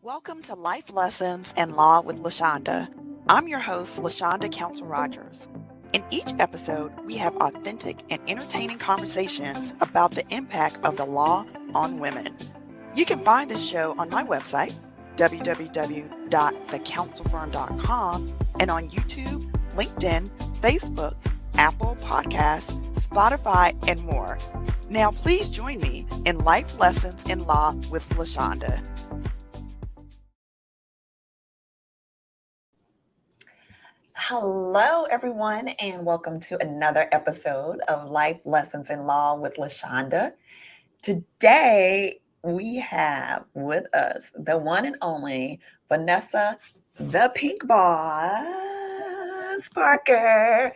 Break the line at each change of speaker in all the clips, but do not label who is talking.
Welcome to Life Lessons in Law with Lashonda. I'm your host, Lashonda Counsel Rogers. In each episode, we have authentic and entertaining conversations about the impact of the law on women. You can find this show on my website, www.thecounselfirm.com, and on YouTube, LinkedIn, Facebook, Apple Podcasts, Spotify, and more. Now, please join me in Life Lessons in Law with Lashonda. Hello, everyone, and welcome to another episode of Life Lessons in Law with Lashonda. Today, we have with us the one and only Vanessa, the Pink Boss Parker.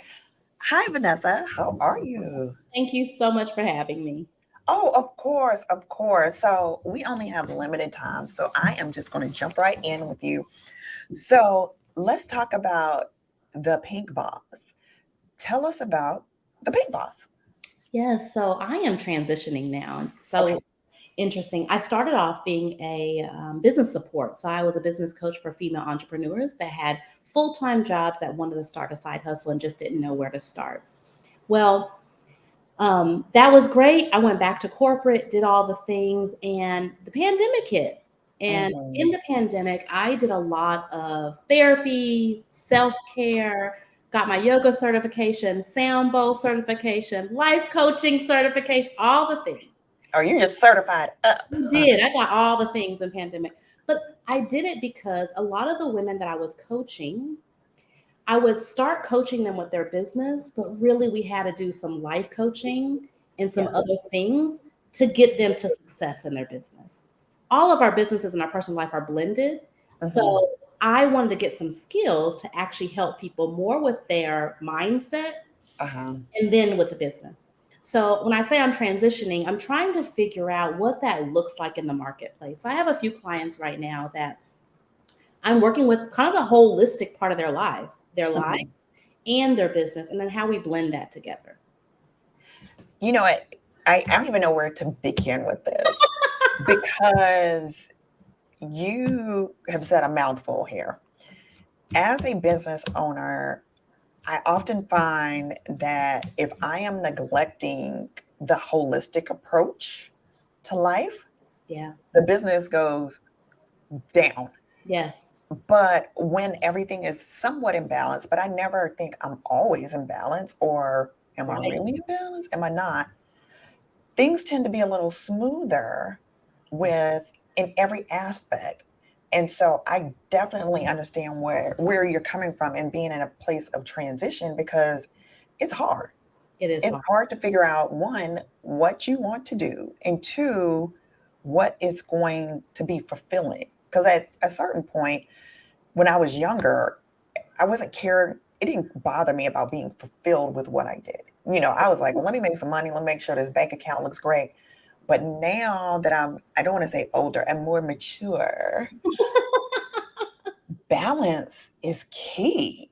Hi, Vanessa. How are you?
Thank you so much for having me.
Oh, of course, of course. So we only have limited time, so I am just going to jump right in with you. So let's talk about the Pink Boss. Tell us about the Pink Boss.
Yes, so I am transitioning now. It's so interesting. I started off being a business support. So I was a business coach for female entrepreneurs that had full-time jobs that wanted to start a side hustle and just didn't know where to start. Well, that was great. I went back to corporate, did all the things, and the pandemic hit. And in the pandemic, I did a lot of therapy, self-care, got my yoga certification, sound bowl certification, life coaching certification, all the things.
Oh, you just certified up.
I did. I got all the things in pandemic. But I did it because a lot of the women that I was coaching, I would start coaching them with their business, but really we had to do some life coaching and some other things to get them to success in their business. All of our businesses and our personal life are blended. So I wanted to get some skills to actually help people more with their mindset and then with the business. So when I say I'm transitioning, I'm trying to figure out what that looks like in the marketplace. I have a few clients right now that I'm working with kind of the holistic part of their life and their business, and then how we blend that together.
You know what? I don't even know where to begin with this because you have said a mouthful here. As a business owner, I often find that if I am neglecting the holistic approach to life, the business goes down.
Yes.
But when everything is somewhat in balance, but I never think I'm always in balance, or am I really in balance? Am I not? Things tend to be a little smoother in every aspect. And so I definitely understand where you're coming from and being in a place of transition, because it's hard. It's hard to figure out, one, what you want to do, and two, what is going to be fulfilling. Because at a certain point, when I was younger, I wasn't caring. It didn't bother me about being fulfilled with what I did. I was like, well, let me make some money. Let me make sure this bank account looks great. But now that I don't want to say older, I'm more mature. Balance is key.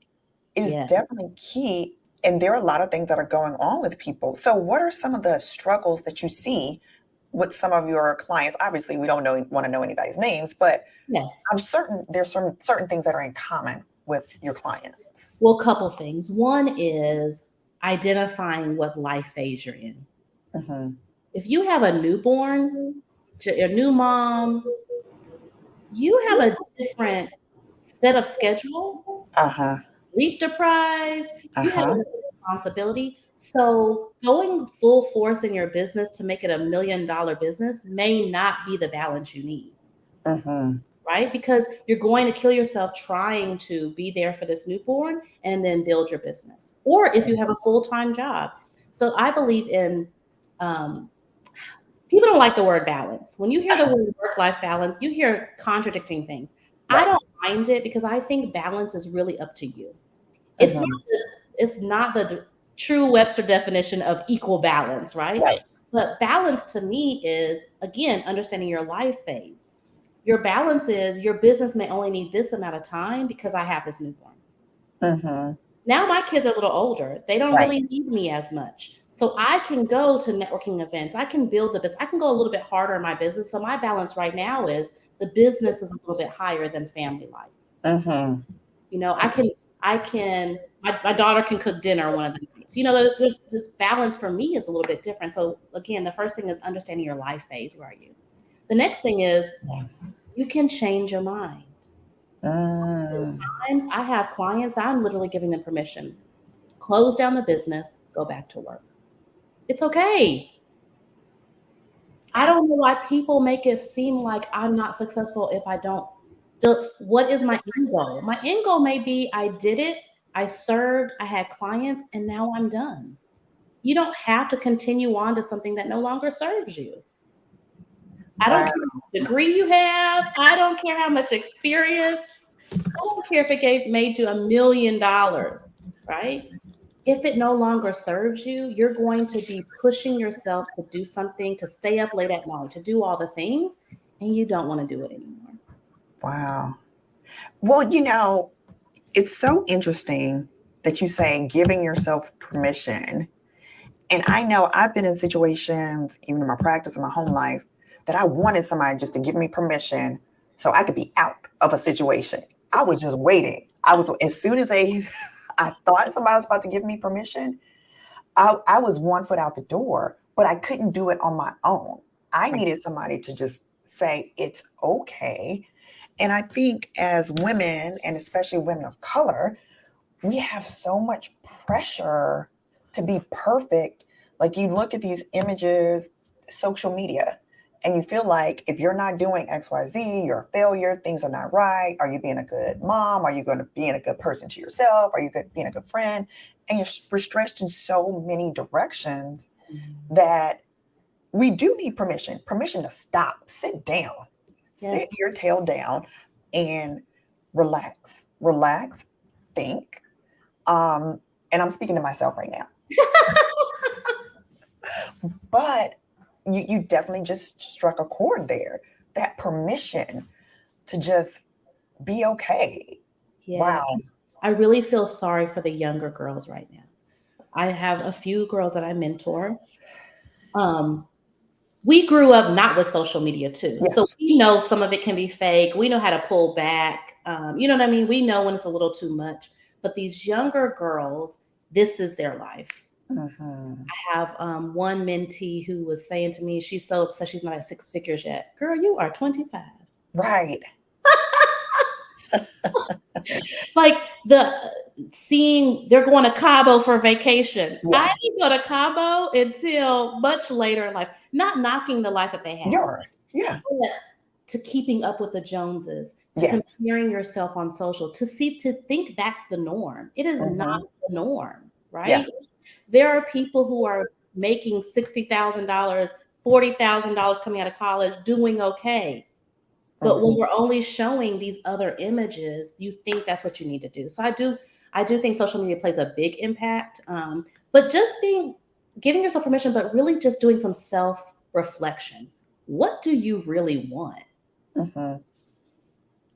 It is definitely key. And there are a lot of things that are going on with people. So what are some of the struggles that you see with some of your clients? Obviously, we don't want to know anybody's names, but I'm certain there's some certain things that are in common with your clients.
Well, a couple things. One is identifying what life phase you're in. If you have a newborn, a new mom, you have a different set of schedule, sleep deprived, you have a responsibility. So going full force in your business to make it $1 million business may not be the balance you need. Right? Because you're going to kill yourself trying to be there for this newborn and then build your business. Or if you have a full-time job. So I believe in, people don't like the word balance. When you hear the word work-life balance, you hear contradicting things. I don't mind it because I think balance is really up to you. It's not the true Webster definition of equal balance, right? But balance to me is, again, understanding your life phase. Your balance is your business may only need this amount of time because I have this newborn. Now my kids are a little older. They don't really need me as much. So I can go to networking events. I can build the business. I can go a little bit harder in my business. So my balance right now is the business is a little bit higher than family life.
Mm-hmm.
You know, my daughter can cook dinner one of the nights. You know, there's this balance for me is a little bit different. So again, the first thing is understanding your life phase. Where are you? The next thing is you can change your mind.
Mm.
Sometimes I have clients, I'm literally giving them permission. Close down the business, go back to work. It's okay. I
That's
don't know why people make it seem like I'm not successful if I don't. What is my end goal? My end goal may be I did it, I served, I had clients, and now I'm done. You don't have to continue on to something that no longer serves you. I don't
wow.
care what degree you have. I don't care how much experience. I don't care if it made you $1 million, right? If it no longer serves you, you're going to be pushing yourself to do something, to stay up late at night, to do all the things, and you don't want to do it anymore.
Wow. Well, it's so interesting that you say giving yourself permission. And I know I've been in situations, even in my practice, in my home life, that I wanted somebody just to give me permission so I could be out of a situation. I was just waiting. As soon as I thought somebody was about to give me permission, I was one foot out the door, but I couldn't do it on my own. I
Right.
needed somebody to just say, it's okay. And I think as women, and especially women of color, we have so much pressure to be perfect. Like you look at these images, social media, and you feel like if you're not doing XYZ, you're a failure, things are not right. Are you being a good mom? Are you going to be a good person to yourself? Are you being a good friend? And we're stretched in so many directions that we do need permission to stop, sit down,
Yes.
sit your tail down and relax, think, and I'm speaking to myself right now. But you definitely just struck a chord there. That permission to just be okay.
Yeah.
Wow.
I really feel sorry for the younger girls right now. I have a few girls that I mentor. Um, we grew up not with social media too. So
Yes.
we know some of it can be fake. We know how to pull back. You know what I mean? We know when it's a little too much. But these younger girls, this is their life.
Hmm.
I have one mentee who was saying to me, she's so upset she's not at six figures yet. Girl, you are 25.
Right.
Like the seeing they're going to Cabo for vacation. I
Yeah.
didn't go to Cabo until much later in life. Not knocking the life that they have,
Yeah.
but to keeping up with the Joneses, to
Yes.
comparing yourself on social, to think that's the norm. It is not
Hmm.
the norm,
Yeah.
right? There are people who are making $60,000, $40,000 coming out of college, doing okay. But when
Hmm.
we're only showing these other images, you think that's what you need to do. So I do think social media plays a big impact. But just giving yourself permission, but really just doing some self reflection. What do you really want?
Hmm.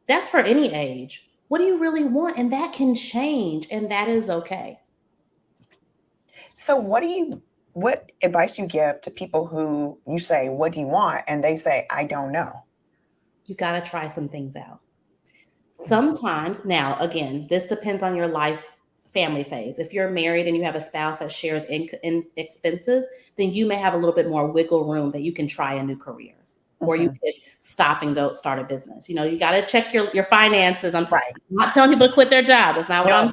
That's for any age. What do you really want? And that can change, and that is okay.
So what advice you give to people who you say, what do you want? And they say, I don't know.
You got to try some things out. Sometimes, now again, this depends on your life family phase. If you're married and you have a spouse that shares in expenses, then you may have a little bit more wiggle room that you can try a new career or you
Hmm.
could stop and go start a business. You know, you got to check your finances. I'm
Right.
not telling people to quit their job. That's not what I'm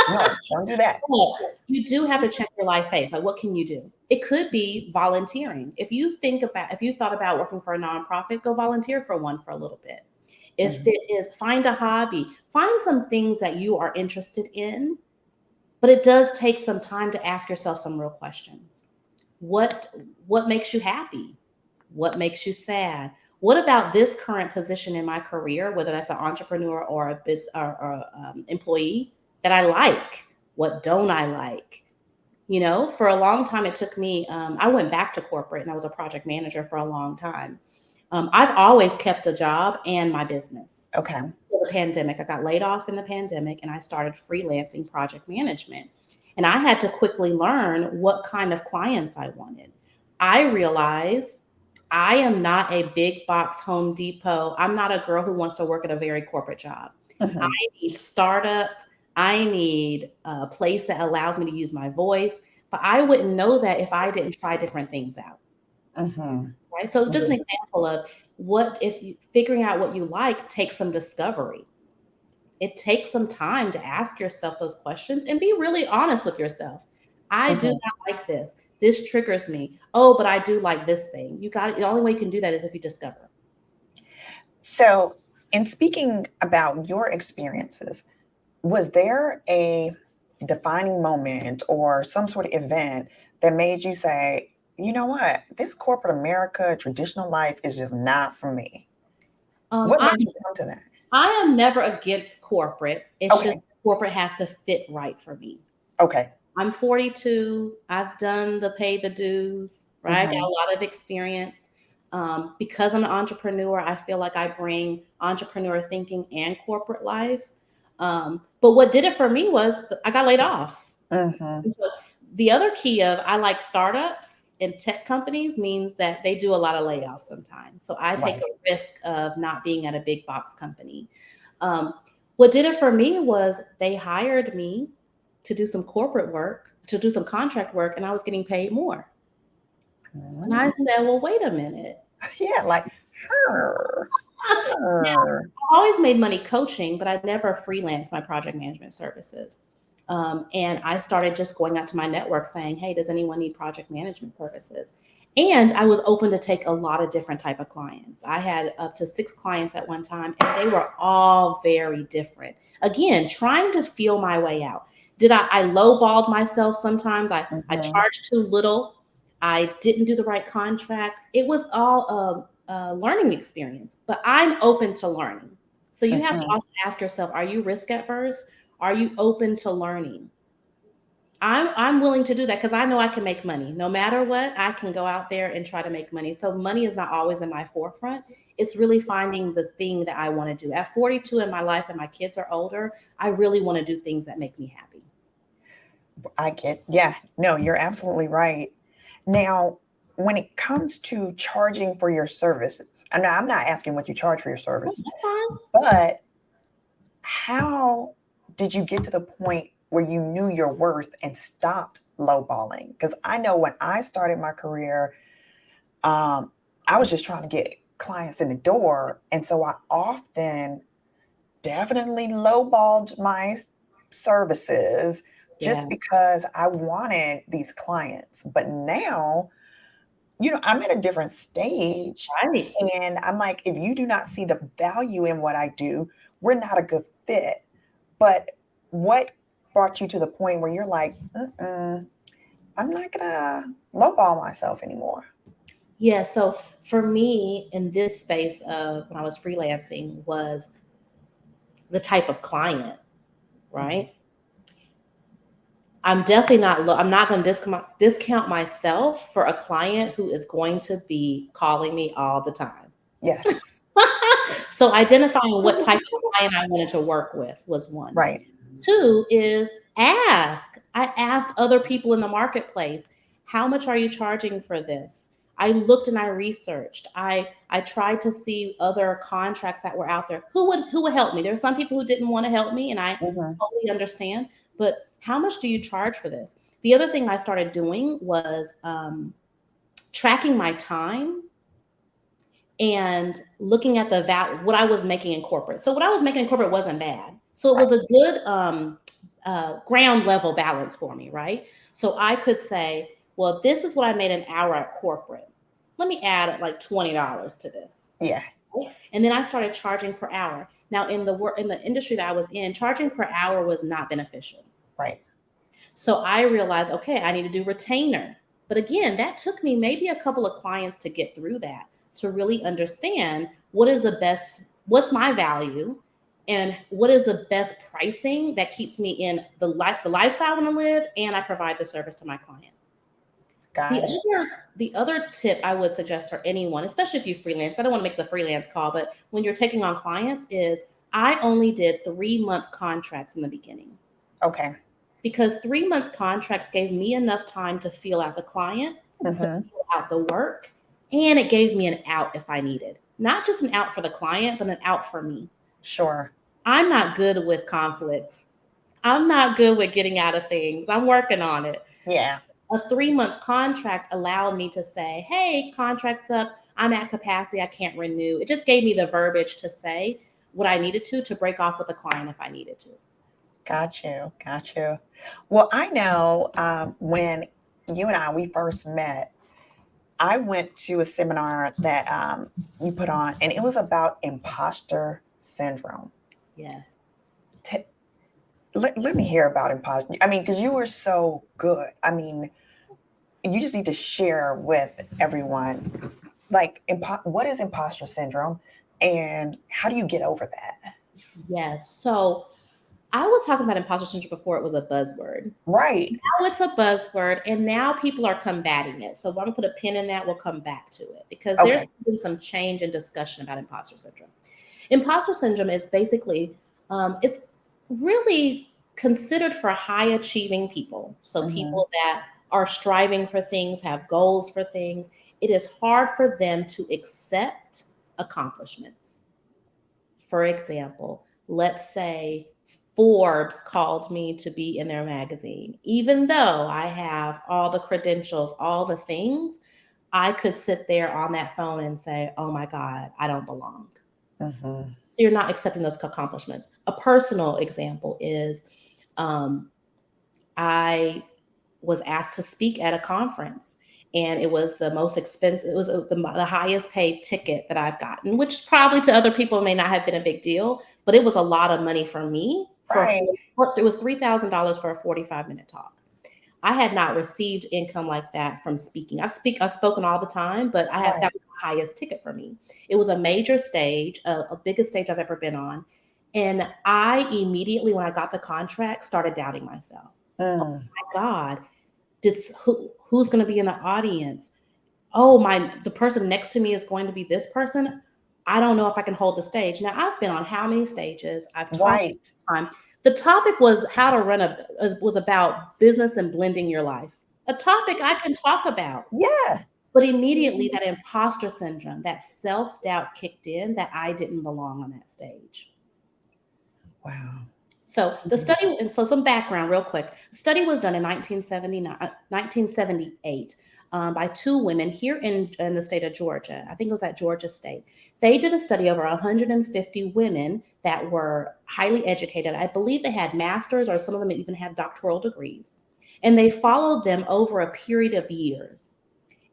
No, no, don't do that.
saying. You do have to check your life phase. Like, what can you do? It could be volunteering. If you thought about working for a nonprofit, go volunteer for one for a little bit. If
Mhm.
it is find a hobby, find some things that you are interested in, but it does take some time to ask yourself some real questions. What what makes you happy? What makes you sad? What about this current position in my career, whether that's an entrepreneur or a business or employee that I like? What don't I like? You know, for a long time, it took me, I went back to corporate and I was a project manager for a long time. I've always kept a job and my business.
Okay.
The pandemic, I got laid off in the pandemic and I started freelancing project management. And I had to quickly learn what kind of clients I wanted. I realized I am not a big box Home Depot. I'm not a girl who wants to work at a very corporate job. I
Mhm.
need startup. I need a place that allows me to use my voice. But I wouldn't know that if I didn't try different things out.
Mhm.
Right. So just an
Mhm.
example of what if you figuring out what you like takes some discovery. It takes some time to ask yourself those questions and be really honest with yourself. I do
Mhm.
not like this. This triggers me. Oh, but I do like this thing. You got it. The only way you can do that is if you discover.
So, in speaking about your experiences, was there a defining moment or some sort of event that made you say, you know what, this corporate America, traditional life is just not for me?
Um,
What
I
made you come to that?
I am never against corporate. It's just
Okay.
corporate has to fit right for me.
Okay.
I'm 42. I've done the pay the dues, right? Got
Hmm.
a lot of experience. Because I'm an entrepreneur, I feel like I bring entrepreneur thinking and corporate life. But what did it for me was I got laid off.
Hmm.
And so the other key of I like startups and tech companies means that they do a lot of layoffs sometimes. So I take
Right.
a risk of not being at a big box company. Um, what did it for me was they hired me to do some corporate work, to do some contract work, and I was getting paid more. And I
Mm.
said, well, wait a minute.
Yeah, like her.
Now,
Her.
I always made money coaching, but I never freelanced my project management services. And I started just going out to my network saying, hey, does anyone need project management services? And I was open to take a lot of different type of clients. I had up to 6 clients at one time, and they were all very different. Again, trying to feel my way out. I lowballed myself sometimes. I
Hmm.
charged too little. I didn't do the right contract. It was all a learning experience, but I'm open to learning. So you have to
Hmm.
also ask yourself, are you risk adverse? Are you open to learning? I'm willing to do that because I know I can make money. No matter what, I can go out there and try to make money. So money is not always in my forefront. It's really finding the thing that I want to do. At 42 in my life and my kids are older, I really want to do things that make me happy.
I get, yeah, no, you're absolutely right. Now, when it comes to charging for your services, and I'm not asking what you charge for your
Oh,
service,
that's fine.
but how did you get to the point where you knew your worth and stopped lowballing? Because I know when I started my career, um, I was just trying to get clients in the door. And so I often definitely lowballed my services
Yeah.
just because I wanted these clients. But now, I'm at a different stage.
Right.
And I'm like, if you do not see the value in what I do, we're not a good fit. But what brought you to the point where you're like, mm-mm, I'm not gonna lowball myself anymore?
Yeah. So for me in this space of when I was freelancing was the type of client,
Mhm.
right? I'm definitely not I'm not going to discount myself for a client who is going to be calling me all the time.
Yes.
So identifying what type of client I wanted to work with was one.
Right.
Two is ask. I asked other people in the marketplace, how much are you charging for this? I looked and I researched. I tried to see other contracts that were out there. Who would help me? There are some people who didn't want to help me, and I
Hmm.
totally understand. But how much do you charge for this? The other thing I started doing was tracking my time and looking at the value, what I was making in corporate. So what I was making in corporate wasn't bad. So it
Right.
was a good ground level balance for me, right? So I could say, well, this is what I made an hour at corporate. Let me add like $20 to this.
Yeah.
Right? And then I started charging per hour. Now in the industry that I was in, charging per hour was not beneficial.
Right.
So I realized, okay, I need to do retainer. But again, that took me maybe a couple of clients to get through that, to really understand what's my value and what is the best pricing that keeps me in the lifestyle I want to live and I provide the service to my client. The
Got it.
other the other tip I would suggest for anyone, especially if you freelance, I don't want to make this a freelance call, but when you're taking on clients is I only did 3-month contracts in the beginning.
Okay.
because 3-month contracts gave me enough time to feel out the client, to
Mm-hmm.
feel out the work, and it gave me an out if I needed. Not just an out for the client, but an out for me.
Sure.
I'm not good with conflict. I'm not good with getting out of things. I'm working on it.
Yeah.
A 3-month contract allowed me to say, hey, contract's up. I'm at capacity. I can't renew. It just gave me the verbiage to say what I needed to break off with the client if I needed to.
Got you. Got you. Well, I know when you and we first met, I went to a seminar that you put on, and it was about imposter syndrome.
Yes.
T- let me hear about imposter. I mean, because you were so good. I mean, you just need to share with everyone, like, what is imposter syndrome, and how do you get over that?
Yes. So I was talking about imposter syndrome before it was a buzzword.
Right.
Now it's a buzzword, and now people are combating it. So I'm going to put a pin in that. We'll come back to it because there's
Okay.
been some change and discussion about imposter syndrome. Imposter syndrome is basically, it's really considered for high achieving people. So
Mm-hmm.
people that are striving for things, have goals for things. It is hard for them to accept accomplishments. For example, let's say Forbes called me to be in their magazine. Even though I have all the credentials, all the things, I could sit there on that phone and say, oh my God, I don't belong.
Mm-hmm.
So you're not accepting those accomplishments. A personal example is I was asked to speak at a conference, and it was the most expensive, it was the highest paid ticket that I've gotten, which probably to other people may not have been a big deal, but it was a lot of money for me.
Right.
It was $3,000 for a 45-minute talk. I had not received income like that from speaking. I've spoken all the time, but
Right.
that was the highest ticket for me. It was a major stage, a biggest stage I've ever been on. And I immediately, when I got the contract, started doubting myself. Oh
Mm.
my God, who's going to be in the audience? Oh, the person next to me is going to be this person. I don't know if I can hold the stage. Now, I've been on how many stages? I've talked
Right.
time. The topic was how to was about business and blending your life. A topic I can talk about.
Yeah.
But immediately that imposter syndrome, that self-doubt kicked in that I didn't belong on that stage.
Wow.
So the study, and so some background real quick. The study was done in 1978 by two women here in the state of Georgia. I think it was at Georgia State. They did a study over 150 women that were highly educated. I believe they had masters, or some of them even had doctoral degrees. And they followed them over a period of years.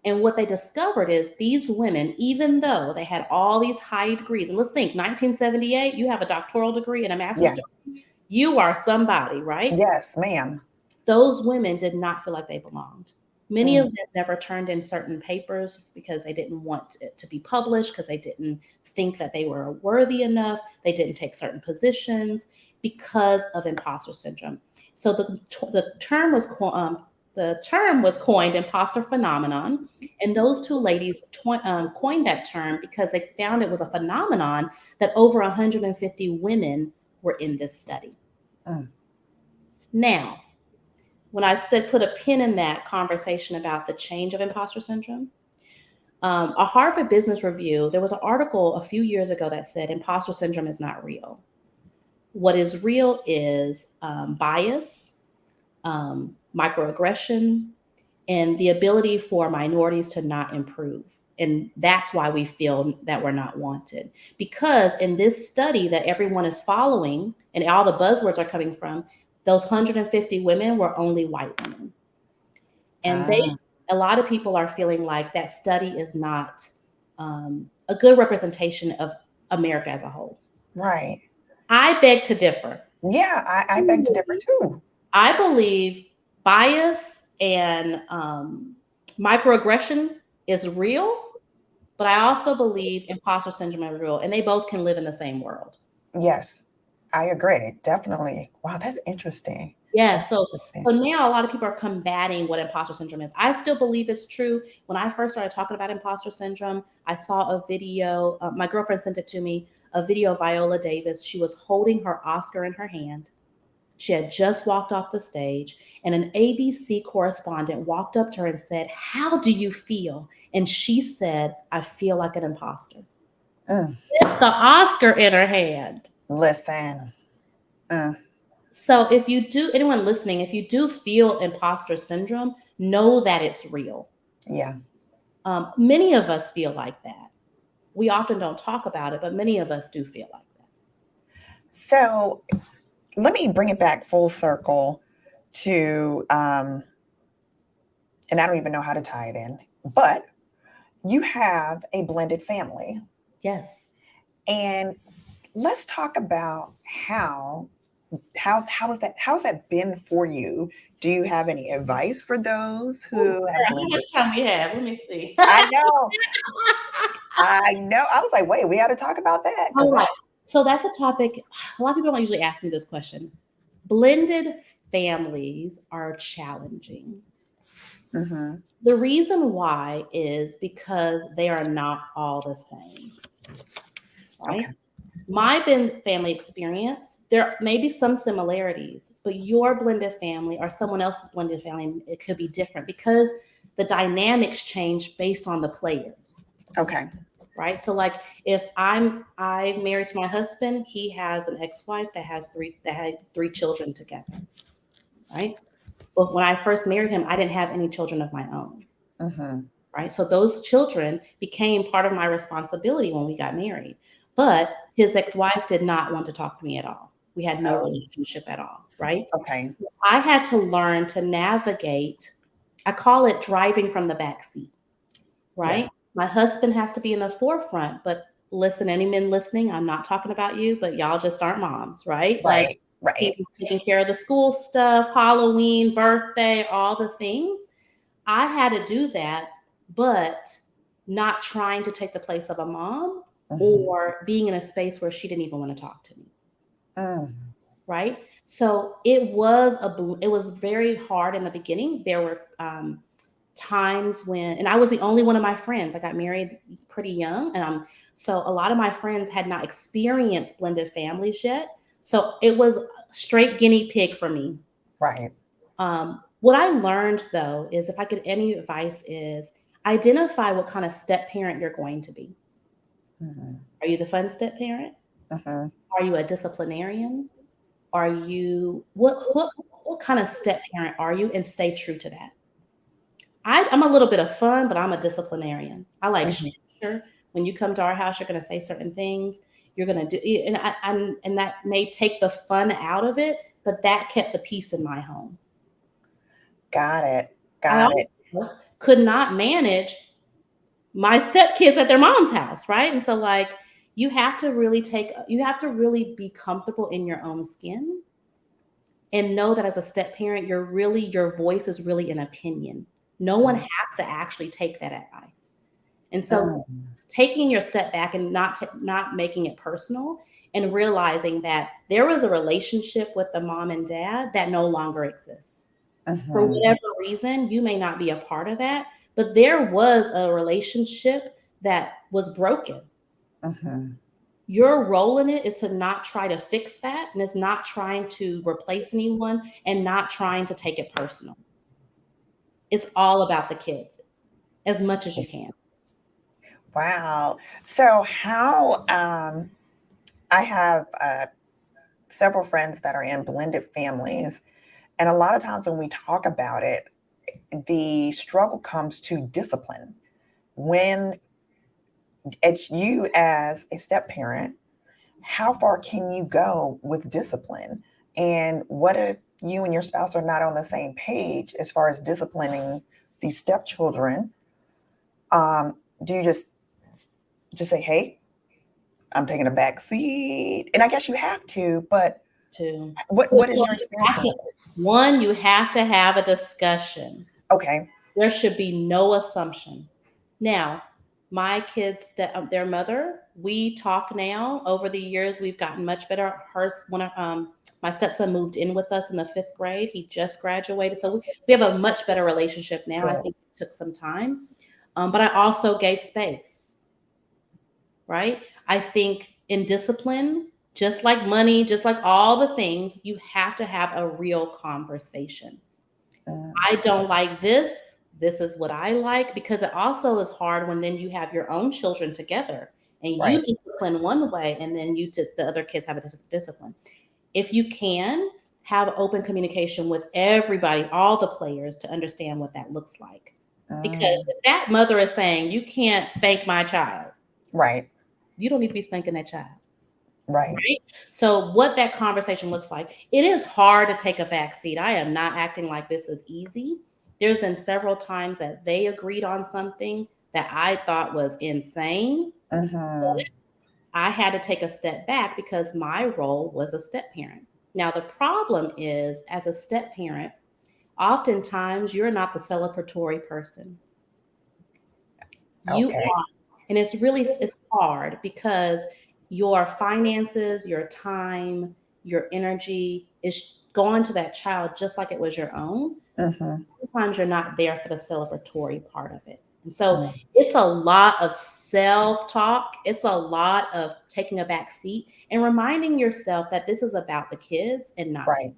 And what they discovered is these women, even though they had all these high degrees, and let's think 1978, you have a doctoral degree and a master's
Yeah.
degree, you are somebody, right?
Yes, ma'am.
Those women did not feel like they belonged. Many of
Mm.
them never turned in certain papers because they didn't want it to be published, because they didn't think that they were worthy enough. They didn't take certain positions because of imposter syndrome. So the term was coined imposter phenomenon, and those two ladies coined that term because they found it was a phenomenon that over 150 women were in this study.
Mm.
Now, when I said put a pin in that conversation about the change of imposter syndrome, a Harvard Business Review, there was an article a few years ago that said imposter syndrome is not real. What is real is bias, microaggression, and the ability for minorities to not improve. And that's why we feel that we're not wanted. Because in this study that everyone is following and all the buzzwords are coming from, those 150 women were only white women. And
Ah,
a lot of people are feeling like that study is not a good representation of America as a whole.
right.
I beg to differ.
Yeah, I beg to differ too.
I believe bias and microaggression is real, but I also believe imposter syndrome is real, and they both can live in the same world.
Yes, I agree. Definitely. Wow, that's interesting.
Yeah,
That's
so
interesting.
now a lot of people are combating what imposter syndrome is. I still believe it's true. When I first started talking about imposter syndrome, I saw a video. My girlfriend sent it to me. A video of Viola Davis. She was holding her Oscar in her hand, She had just walked off the stage, and an ABC correspondent walked up to her and said, "How do you feel?" And she said, "I feel like an imposter."
Mm.
With the Oscar in her hand.
Listen. Mm.
So if you do, anyone listening, if you do feel imposter syndrome, know that it's real.
Yeah.
Many of us feel like that. We often don't talk about it, but many of us do feel like that.
So let me bring it back full circle to, and I don't even know how to tie it in, but you have a blended family.
Yes.
And let's talk about how's that been for you? Do you have any advice for those
Ooh,
who have
how much
blended?
time we have? Let me see.
I know, I know. I was like, wait, we got to talk about that because
All
that.
right. So that's a topic. A lot of people don't usually ask me this question. Blended families are challenging.
Hmm.
The reason why is because they are not all the same, right?
Okay.
My family experience, there may be some similarities, but your blended family or someone else's blended family, it could be different because the dynamics change based on the players,
Okay.
right? So like if I'm married to my husband, he has an ex-wife that had three children together, right? But when I first married him, I didn't have any children of my own.
Hmm.
Right? So those children became part of my responsibility when we got married. But his ex-wife did not want to talk to me at all. We had no
Oh,
relationship at all, right?
okay.
I had to learn to navigate. I call it driving from the back seat, right?
Yes.
My husband has to be in the forefront, but listen, any men listening, I'm not talking about you, but y'all just aren't moms, right? Like
Right.
he
Right.
was taking care of the school stuff, Halloween, birthday, all the things. I had to do that, but not trying to take the place of a mom
Hmm.
or being in a space where she didn't even want to talk to me.
Mm.
Right. So it was very hard in the beginning. There were times when, and I was the only one of my friends. I got married pretty young, and so a lot of my friends had not experienced blended families yet. So it was straight guinea pig for me.
Right.
What I learned though is if I could any advice is identify what kind of step parent you're going to be.
Hmm.
Are you the fun step parent?
Hmm.
Are you a disciplinarian? Are you what kind of step parent are you? And stay true to that. I'm a little bit of fun, but I'm a disciplinarian. I like
Hmm.
structure. When you come to our house, you're going to say certain things. You're going to do, and that may take the fun out of it, but that kept the peace in my home.
Got it.
I
Got it.
also could not manage my stepkids at their mom's house, right? And so like you have to really be comfortable in your own skin and know that as a step parent, your voice is really an opinion. No one
Mm.
has to actually take that advice. And so
Mm.
taking your step back and not making it personal and realizing that there was a relationship with the mom and dad that no longer exists. For
Mhm.
whatever reason, you may not be a part of that, but there was a relationship that was broken.
Mhm.
Your role in it is to not try to fix that, and it's not trying to replace anyone and not trying to take it personal. It's all about the kids as much as you can.
Wow. So how I have several friends that are in blended families, and a lot of times when we talk about it, the struggle comes to discipline. When it's you as a step parent, how far can you go with discipline? And what if you and your spouse are not on the same page as far as disciplining these stepchildren? Do you just say, "Hey, I'm taking a back seat," and I guess you have to, but
To
what is your experience with it?
you have to have a discussion.
Okay.
There should be no assumption. Now, my kids, their mother, we talk now. Over the years, we've gotten much better. My stepson moved in with us in the 5th grade. He just graduated, so we have a much better relationship now. I
Good.
think it took some time, but I also gave space. Right? I think in discipline, just like money, just like all the things, you have to have a real conversation. I don't like this. This is what I like, because it also is hard when then you have your own children together and you
Right.
discipline one way and then the other kids have a discipline. If you can have open communication with everybody, all the players, to understand what that looks like. Because if that mother is saying, you can't spank my child,
Right.
you don't need to be spanking that child.
Right.
Right? So what that conversation looks like, it is hard to take a back seat. I am not acting like this is easy. There's been several times that they agreed on something that I thought was insane.
Mm-hmm.
I had to take a step back because my role was a step parent. Now, the problem is, as a step parent, oftentimes you're not the celebratory person. You
Okay.
are. And it's hard because your finances, your time, your energy is going to that child just like it was your own.
Mm-hmm.
Sometimes you're not there for the celebratory part of it. And so
Mm.
it's a lot of self-talk. It's a lot of taking a back seat and reminding yourself that this is about the kids and not you.
Right.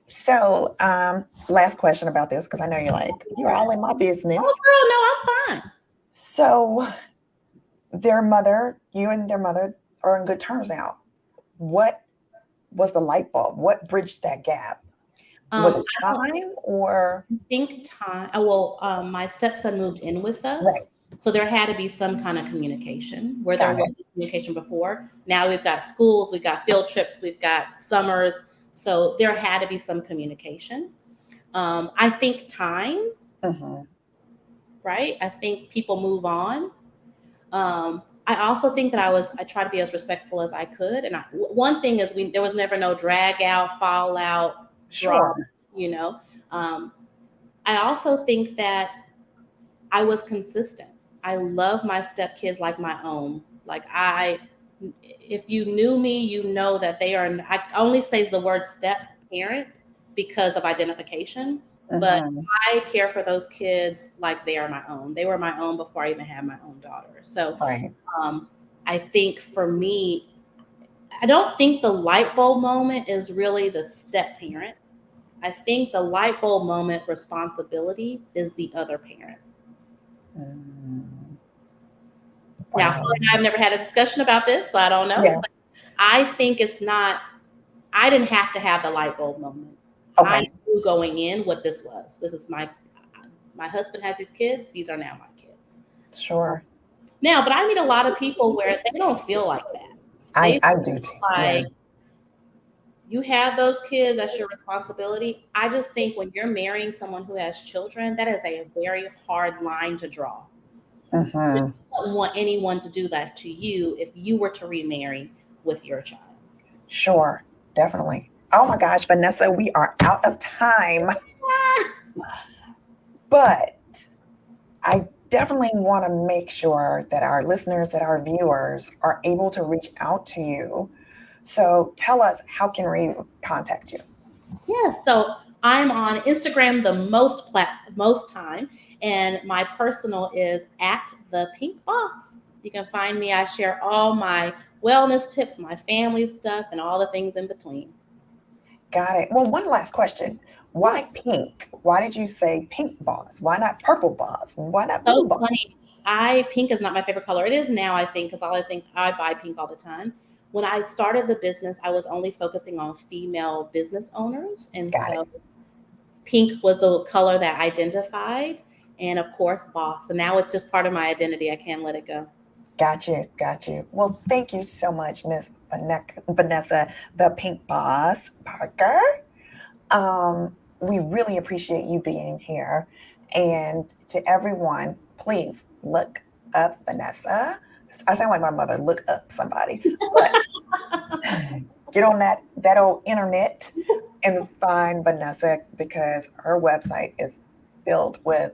So, last question about this, because I know you're all in my business.
Oh, girl, no, I'm fine.
So, you and their mother are in good terms now. What was the light bulb? What bridged that gap? Was it
I
time or?
think time. My stepson moved in with
Right.
us, so there had to be some kind of communication where there
Got it.
wasn't communication before. Now we've got schools, we've got field trips, we've got summers, so there had to be some communication. I think time,
Mm-hmm.
right? I think people move on. I also think that I try to be as respectful as I could. And one thing is, there was never no drag out, fallout, drama.
Sure.
You know, um, I also think that I was consistent. I love my stepkids like my own. If you knew me, you know that they are. I only say the word step parent because of identification, but
Mm-hmm.
I care for those kids like they are my own. They were my own before I even had my own daughter. So
Right.
um, I think for me, I don't think the light bulb moment is really the step parent. I think the light bulb moment responsibility is the other parent.
Mm.
Now, her
Wow.
and I have never had a discussion about this, so I don't know.
Yeah.
But I think it's not, I didn't have to have the light bulb moment. I
Okay.
knew going in what this was. This is my husband has these kids. These are now my kids.
Sure.
Now, but I meet a lot of people where they don't feel like that. They
I
feel
do too. Yeah.
like you have those kids, that's your responsibility. I just think when you're marrying someone who has children, that is a very hard line to draw. You
Mm-hmm.
don't want anyone to do that to you if you were to remarry with your child.
Sure. Definitely. Oh my gosh, Vanessa, we are out of time. But I definitely want to make sure that our listeners, that our viewers are able to reach out to you. So tell us, how can we contact you?
Yeah, so I'm on Instagram the most time, and my personal is at the Pink Boss. You can find me. I share all my wellness tips, my family stuff, and all the things in between.
Got it. Well, one last question. Why
Yes.
pink? Why did you say pink boss? Why not purple boss? Why not blue
So
boss?
funny. I Pink is not my favorite color. It is now, I think, because I think I buy pink all the time. When I started the business, I was only focusing on female business owners, and
Got it.
so pink was the color that identified, and of course, boss. And now it's just part of my identity. I can't let it go.
Got you. Got you. Well, thank you so much, Miss Vanessa, the Pink Boss Parker. We really appreciate you being here. And to everyone, please look up Vanessa. I sound like my mother, look up somebody. But get on that old internet and find Vanessa, because her website is filled with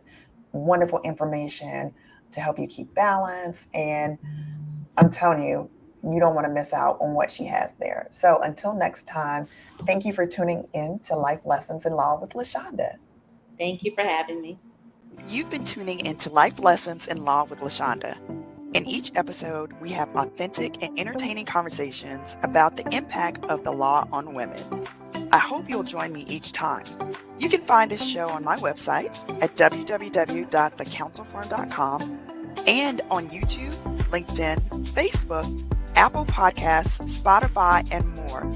wonderful information to help you keep balance. And I'm telling you, you don't want to miss out on what she has there. So until next time, thank you for tuning in to Life Lessons in Law with Lashonda.
Thank you for having me.
You've been tuning into Life Lessons in Law with Lashonda. In each episode, we have authentic and entertaining conversations about the impact of the law on women. I hope you'll join me each time. You can find this show on my website at www.thecounselfirm.com and on YouTube, LinkedIn, Facebook, Apple Podcasts, Spotify, and more.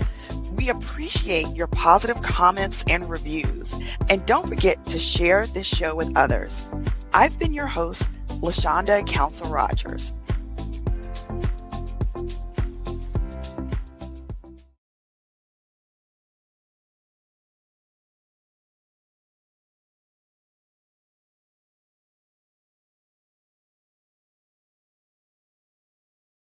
We appreciate your positive comments and reviews. And don't forget to share this show with others. I've been your host, Lashonda Counsel Rogers.